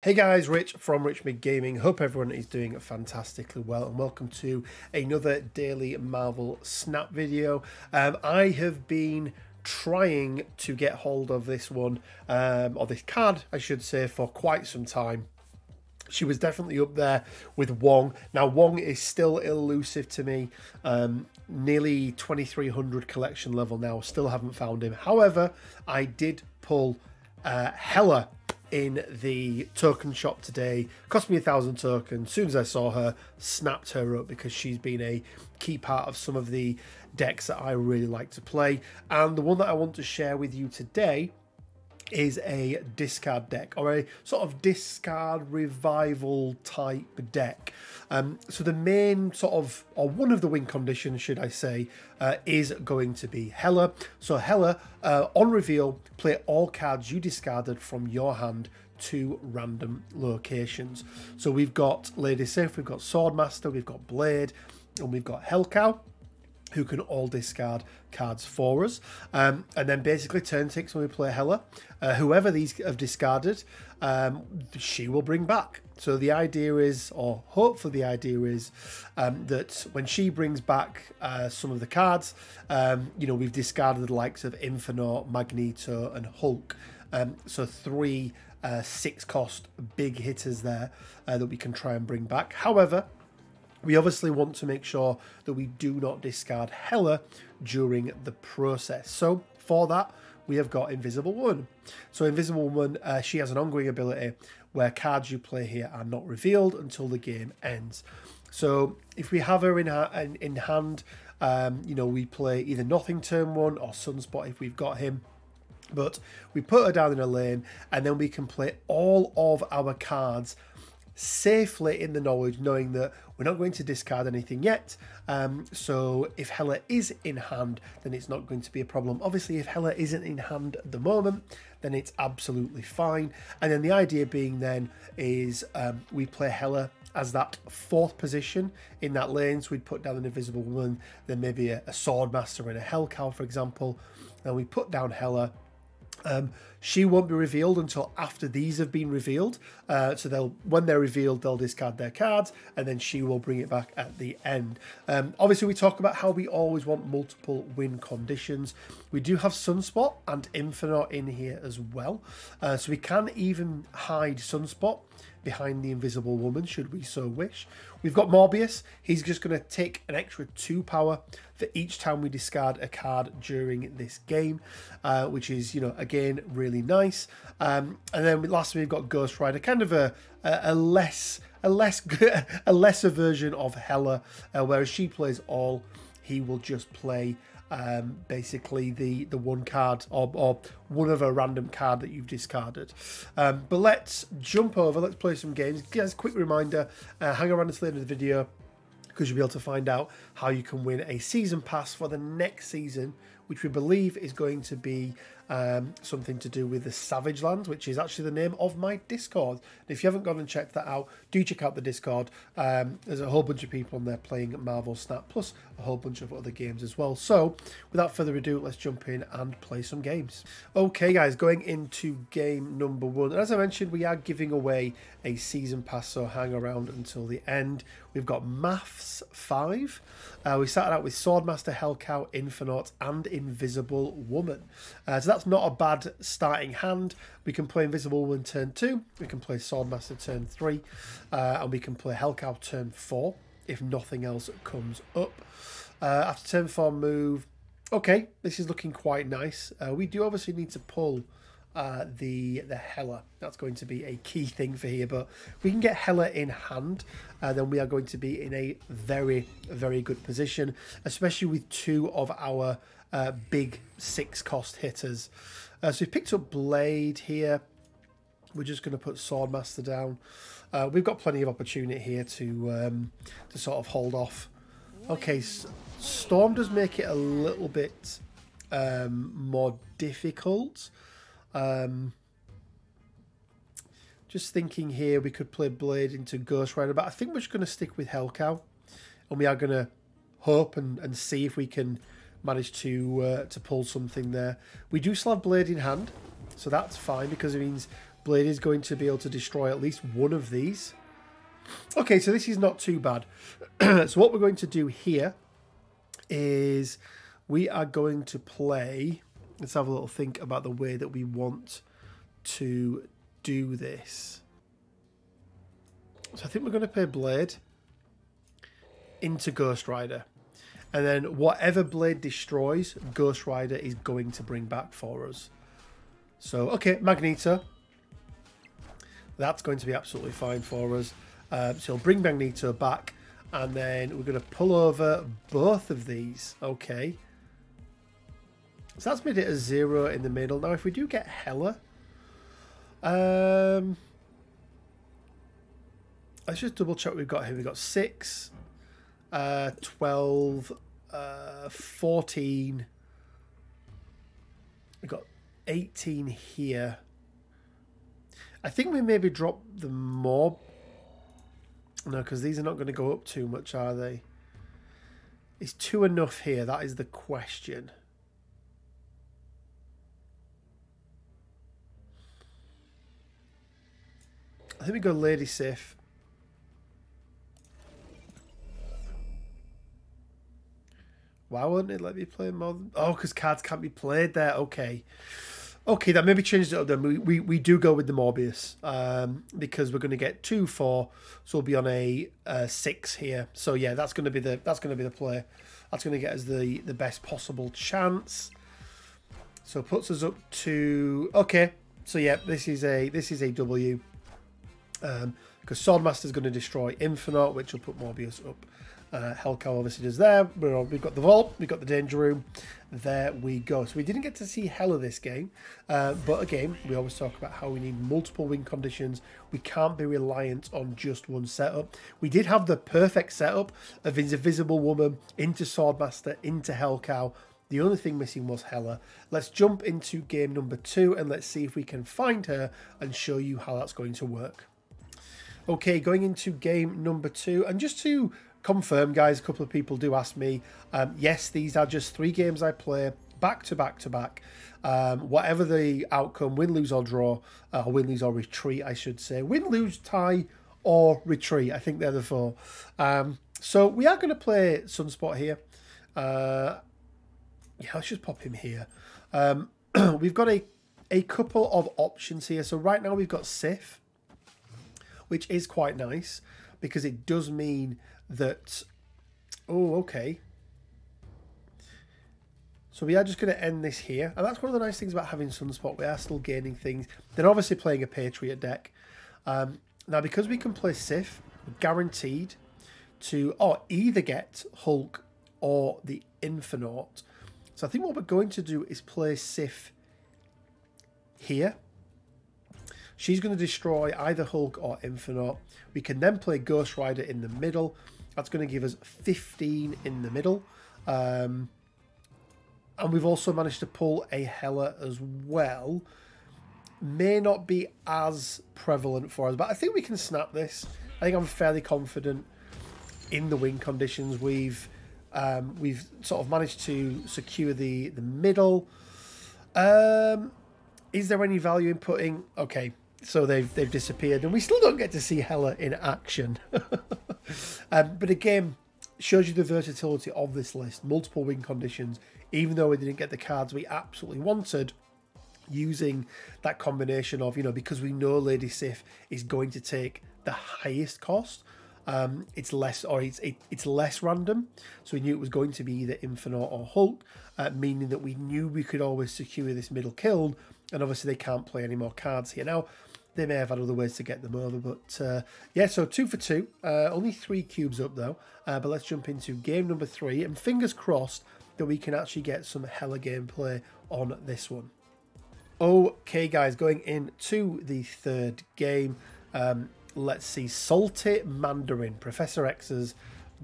Hey guys, Rich from Rich Mid Gaming. Hope everyone is doing fantastically well and welcome to another daily Marvel Snap video. I have been trying to get hold of this one, or this card I should say, for quite some time. She was definitely up there with Wong. Now Wong is still elusive to me, nearly 2300 collection level now, still haven't found him. However, I did pull Hela in the token shop today. Cost me 1,000 tokens. As soon as I saw her, snapped her up because she's been a key part of some of the decks that I really like to play. And the one that I want to share with you today is a discard deck, or a sort of discard revival type deck. So the main sort of, or one of the win conditions, should I say, is going to be Hela. So Hela, on reveal, play all cards you discarded from your hand to random locations. So we've got Lady Sif, we've got Swordmaster, we've got Blade, and we've got Hellcow, who can all discard cards for us. And then basically turn 6 when we play Hela, whoever these have discarded, she will bring back. So the idea is, or hopefully the idea is, that when she brings back some of the cards, you know, we've discarded the likes of Inferno, Magneto, and Hulk. So 3 6-cost big hitters there that we can try and bring back. However, we obviously want to make sure that we do not discard Hela during the process. So for that, we have got Invisible Woman. So Invisible Woman, she has an ongoing ability where cards you play here are not revealed until the game ends. So if we have her in hand, you know, we play either Nothing turn 1 or Sunspot if we've got him. But we put her down in a lane, and then we can play all of our cards safely in the knowledge, knowing that we're not going to discard anything yet. So if Hela is in hand, then it's not going to be a problem. Obviously, if Hela isn't in hand at the moment, then it's absolutely fine. And then the idea being then is we play Hela as that 4th position in that lane. So we'd put down an Invisible Woman, then maybe a Swordmaster and a Hellcow, for example. And we put down Hela. She won't be revealed until after these have been revealed. So when they're revealed, they'll discard their cards, and then she will bring it back at the end. Obviously, we talk about how we always want multiple win conditions. We do have Sunspot and Inferno in here as well. So we can even hide Sunspot behind the Invisible Woman, should we so wish. We've got Morbius. He's just going to take an extra 2 power for each time we discard a card during this game, which is, you know, again, really nice. And then lastly, we've got Ghost Rider, kind of a lesser version of Hela, whereas she plays all, he will just play basically the one card or one of a random card that you've discarded. But let's jump over, let's play some games. Guys, quick reminder, hang around until the end of the video, because you'll be able to find out how you can win a season pass for the next season, which we believe is going to be something to do with the Savage Land, which is actually the name of my Discord. And if you haven't gone and checked that out, do check out the Discord. There's a whole bunch of people on there playing Marvel Snap, plus a whole bunch of other games as well. So without further ado, let's jump in and play some games. Okay guys, going into game number 1. And as I mentioned, we are giving away a season pass, so hang around until the end. We've got Maths 5. We started out with Swordmaster, Hellcow, Infernaut, and Invisible Woman. So that's not a bad starting hand. We can play Invisible Woman turn 2, we can play Swordmaster turn 3, and we can play Hellcow turn 4 if nothing else comes up. After turn 4 move, okay, this is looking quite nice. We do obviously need to pull the Hela. That's going to be a key thing for here, but if we can get Hela in hand, then we are going to be in a very, very good position, especially with 2 of our big 6-cost hitters. So we've picked up Blade here. We're just going to put Swordmaster down. We've got plenty of opportunity here to sort of hold off. Okay, Storm does make it a little bit more difficult. Just thinking here, we could play Blade into Ghost Rider, but I think we're just going to stick with Hellcow, and we are going to hope and see if we can manage to pull something there. We do still have Blade in hand, so that's fine, because it means Blade is going to be able to destroy at least one of these. Okay, so this is not too bad. So what we're going to do here is we are going to play... Let's have a little think about the way that we want to do this. So I think we're going to play Blade into Ghost Rider. And then whatever Blade destroys, Ghost Rider is going to bring back for us. So, okay, Magneto. That's going to be absolutely fine for us. So bring Magneto back. And then we're going to pull over both of these. Okay. So that's made it a 0 in the middle. Now, if we do get Hela... let's just double check what we've got here. We've got 6, 12, 14. We've got 18 here. I think we maybe drop the mob. No, because these are not going to go up too much, are they? Is 2 enough here? That is the question. I think we go Lady Sif. Why wouldn't it let me play more than... Oh, because cards can't be played there. Okay. Okay, that maybe changed it up then. We do go with the Morbius. Because we're going to get 2, 4. So we'll be on a 6 here. So yeah, that's going to be the play. That's going to get us the best possible chance. So it puts us up to... Okay. So yeah, this is a W. Because Swordmaster's going to destroy Infinite, which will put Morbius up. Hellcow obviously does there. We've got the Vault, we've got the Danger Room. There we go. So we didn't get to see Hela this game. But again, we always talk about how we need multiple win conditions. We can't be reliant on just one setup. We did have the perfect setup of Invisible Woman into Swordmaster, into Hellcow. The only thing missing was Hela. Let's jump into game number 2 and let's see if we can find her and show you how that's going to work. Okay, going into game number 2. And just to confirm, guys, a couple of people do ask me, yes, these are just 3 games I play back to back to back. Whatever the outcome, win, lose or draw, win, lose or retreat, I should say. Win, lose, tie or retreat. I think they're the 4. So we are going to play Sunspot here. Yeah, let's just pop him here. We've got a couple of options here. So right now we've got Sif, which is quite nice because it does mean that... Oh, okay. So we are just going to end this here. And that's one of the nice things about having Sunspot. We are still gaining things. Then obviously playing a Patriot deck. Now, because we can play Sif, we're guaranteed to either get Hulk or the Infinite. So I think what we're going to do is play Sif here. She's going to destroy either Hulk or Infinite. We can then play Ghost Rider in the middle. That's going to give us 15 in the middle. And we've also managed to pull a Hela as well. May not be as prevalent for us, but I think we can snap this. I think I'm fairly confident in the win conditions. We've sort of managed to secure the middle. Is there any value in putting... Okay, so they've disappeared, and we still don't get to see Hela in action. But again, shows you the versatility of this list. Multiple win conditions, even though we didn't get the cards we absolutely wanted, using that combination of, because we know Lady Sif is going to take the highest cost. It's less random, so we knew it was going to be either Infinite or Hulk, meaning that we knew we could always secure this middle kill, and obviously they can't play any more cards here. Now, they may have had other ways to get them over, but yeah, so 2 for 2, only 3 cubes up though, but let's jump into game number 3, and fingers crossed that we can actually get some Hela gameplay on this one. Okay guys, going into the 3rd game, let's see, Salty Mandarin, Professor X's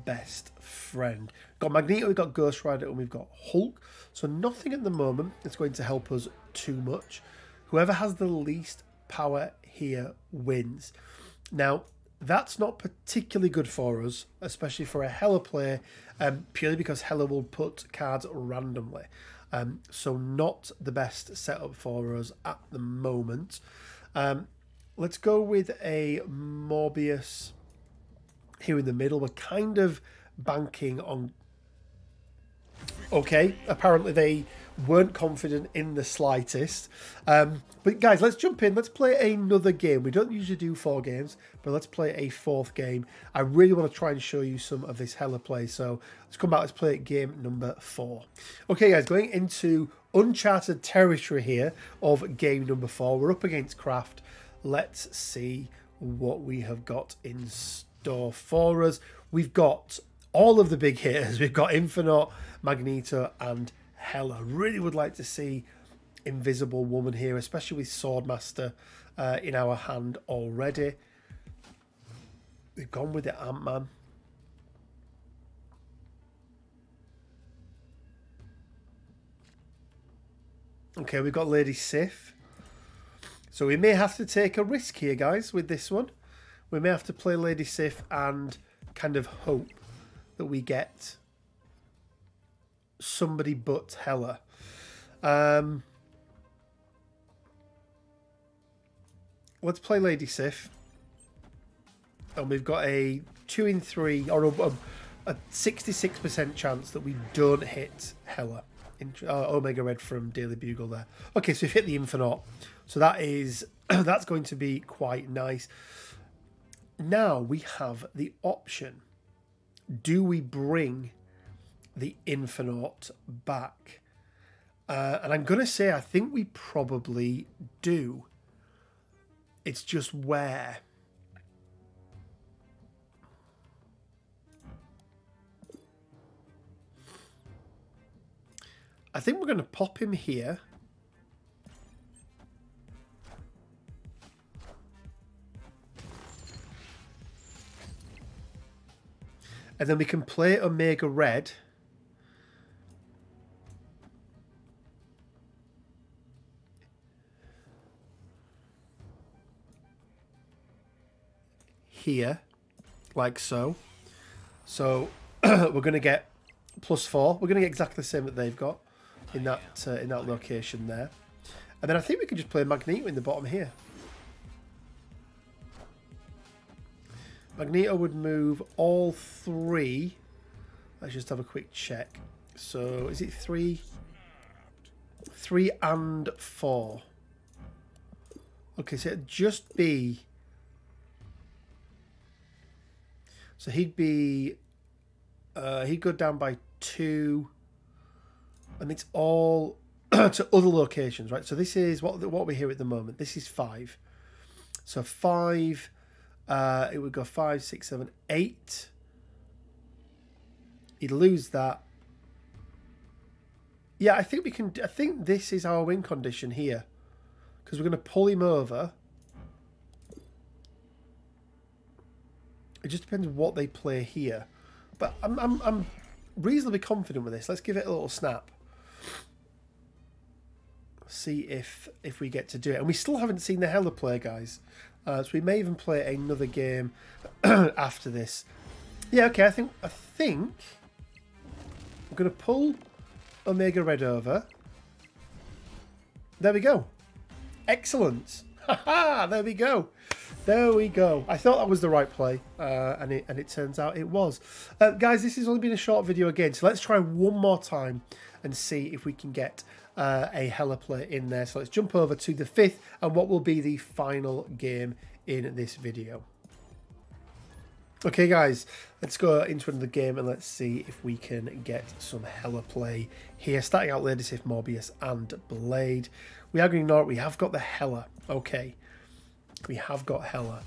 best friend. Got Magneto, we've got Ghost Rider, and we've got Hulk. So nothing at the moment that's going to help us too much. Whoever has the least power here wins. Now, that's not particularly good for us, especially for a Hela play, purely because Hela will put cards randomly. So not the best setup for us at the moment. Let's go with a Morbius here in the middle. We're kind of banking on... Okay, apparently they weren't confident in the slightest. But guys, let's jump in. Let's play another game. We don't usually do 4 games, but let's play a 4th game. I really want to try and show you some of this Hela play. So let's come back. Let's play game number 4. Okay, guys, going into uncharted territory here of game number 4. We're up against Craft. Let's see what we have got in store for us. We've got all of the big hitters. We've got Infinite, Magneto, and Hela. Really would like to see Invisible Woman here, especially with Swordmaster in our hand already. We've gone with the Ant-Man. Okay, we've got Lady Sif. So we may have to take a risk here, guys, with this one. We may have to play Lady Sif and kind of hope that we get somebody but Hela. Let's play Lady Sif. And we've got a 2 in 3, or a 66% chance that we don't hit Hela. Omega Red from Daily Bugle there. Okay, so we've hit the Infinite. So that is that's going to be quite nice. Now we have the option. Do we bring the Infinite back? And I'm going to say I think we probably do. It's just where. I think we're going to pop him here. And then we can play Omega Red. Here, like so. So we're going to get +4. We're going to get exactly the same that they've got in that location there. And then I think we can just play Magneto in the bottom here. Magneto would move all 3. Let's just have a quick check. So is it 3? 3 and 4. Okay, so it'd just be... So he'd be... he'd go down by 2. And it's all to other locations, right? So this is what we're here at the moment. This is 5. So 5... it would go 5, 6, 7, 8. He'd lose that. Yeah, I think we can. I think this is our win condition here, because we're going to pull him over. It just depends what they play here, but I'm reasonably confident with this. Let's give it a little snap. See if we get to do it, and we still haven't seen the Hela play, guys. So we may even play another game after this. Yeah, okay. I think we're going to pull Omega Red over. There we go. Excellent. Haha, there we go. There we go. I thought that was the right play, and it turns out it was. Guys, this has only been a short video again, so let's try one more time and see if we can get a Hela play in there. So let's jump over to the 5th and what will be the final game in this video. Okay, guys, let's go into another game and let's see if we can get some Hela play here. Starting out Lady Sif, Morbius, and Blade. We are going to ignore it. We have got the Hela. Okay, we have got Hela.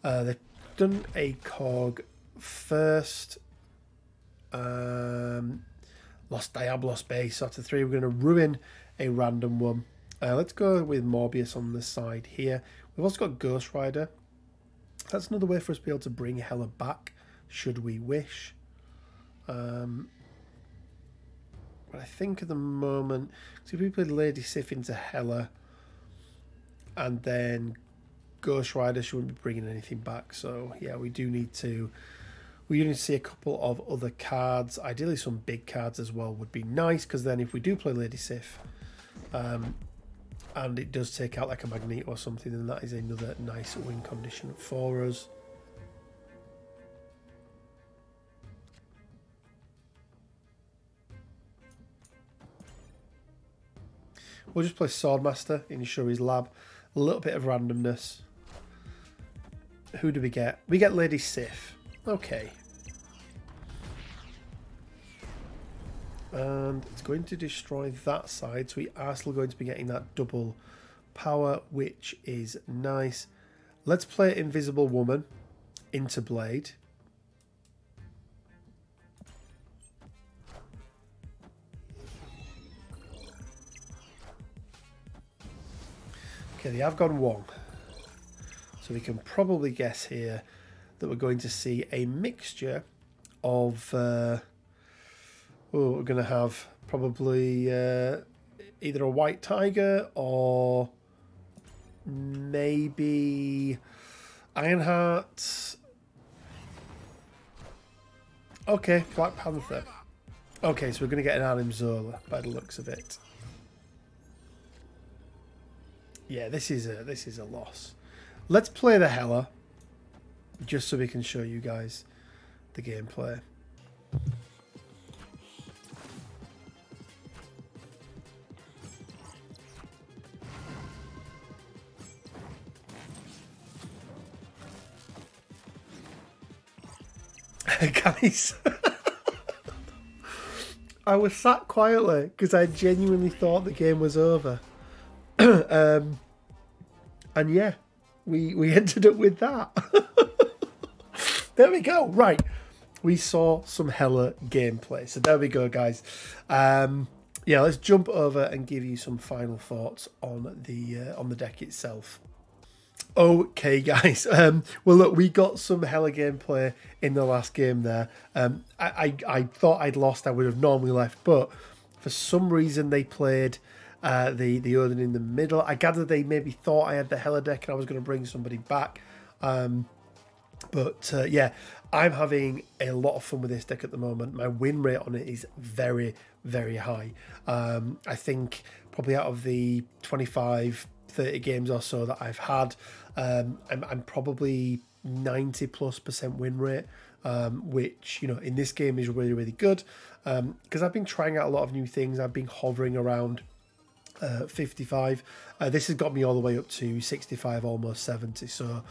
They've done a Cog first. Lost Diablo Space out of 3. We're going to ruin a random one. Let's go with Morbius on the side here. We've also got Ghost Rider. That's another way for us to be able to bring Hela back, should we wish. But I think at the moment, so if we put Lady Sif into Hela, and then Ghost Rider, she wouldn't be bringing anything back. So yeah, we do need to see a couple of other cards. Ideally, some big cards as well would be nice, because then if we do play Lady Sif, and it does take out like a magnet or something, and that is another nice win condition for us. We'll just play Swordmaster in Shuri's lab. A little bit of randomness. Who do we get? We get Lady Sif. Okay. And it's going to destroy that side, so we are still going to be getting that double power, which is nice. Let's play Invisible Woman into Blade. Okay, they have gone Wong. So we can probably guess here that we're going to see a mixture of... we're going to have probably either a White Tiger or maybe Ironheart. Okay, Black Panther. Okay, so we're going to get an Arnim Zola by the looks of it. Yeah, this is a loss. Let's play the Hela, just so we can show you guys the gameplay. Guys, I was sat quietly because I genuinely thought the game was over. And yeah, we ended up with that. There we go. Right, we saw some Hela gameplay. So there we go, guys. Yeah, let's jump over and give you some final thoughts on the deck itself. Okay, guys. Well, look, we got some Hela gameplay in the last game there. I thought I'd lost. I would have normally left, but for some reason they played the Odin in the middle. I gather they maybe thought I had the Hela deck and I was going to bring somebody back. But yeah, I'm having a lot of fun with this deck at the moment. My win rate on it is very, very high. I think probably out of the 25, 30 games or so that I've had, I'm probably 90+% win rate, which, you know, in this game is really, really good. Because I've been trying out a lot of new things. I've been hovering around 55. This has got me all the way up to 65, almost 70. So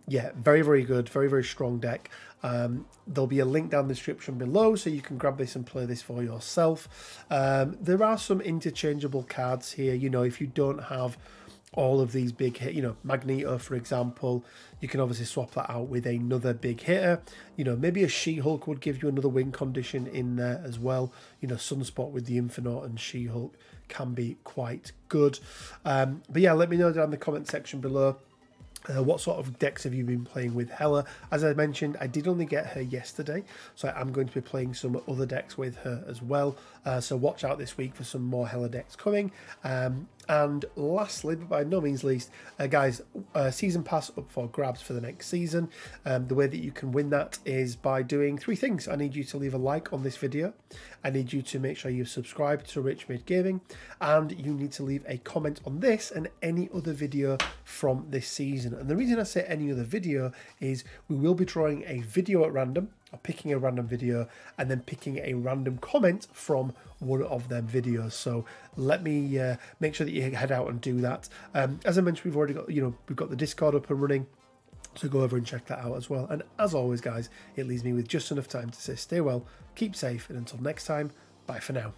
yeah, very, very good, very, very strong deck. There'll be a link down the description below so you can grab this and play this for yourself. There are some interchangeable cards here. You know, if you don't have all of these big hit, you know, Magneto, for example, you can obviously swap that out with another big hitter. You know, maybe a She-Hulk would give you another win condition in there as well. You know, Sunspot with the Infinite and She-Hulk can be quite good. But yeah, let me know down in the comment section below. What sort of decks have you been playing with Hela? As I mentioned, I did only get her yesterday, so I'm going to be playing some other decks with her as well. So watch out this week for some more Hela decks coming. And lastly, but by no means least, guys, season pass up for grabs for the next season. The way that you can win that is by doing 3 things. I need you to leave a like on this video. I need you to make sure you subscribe to Rich Mid Gaming, and you need to leave a comment on this and any other video from this season. And the reason I say any other video is we will be drawing a video at random, or picking a random video, and then picking a random comment from one of them videos. So let me make sure that you head out and do that. As I mentioned, we've already got, you know, we've got the Discord up and running, so go over and check that out as well. And as always, guys, it leaves me with just enough time to say stay well, keep safe, and until next time, bye for now.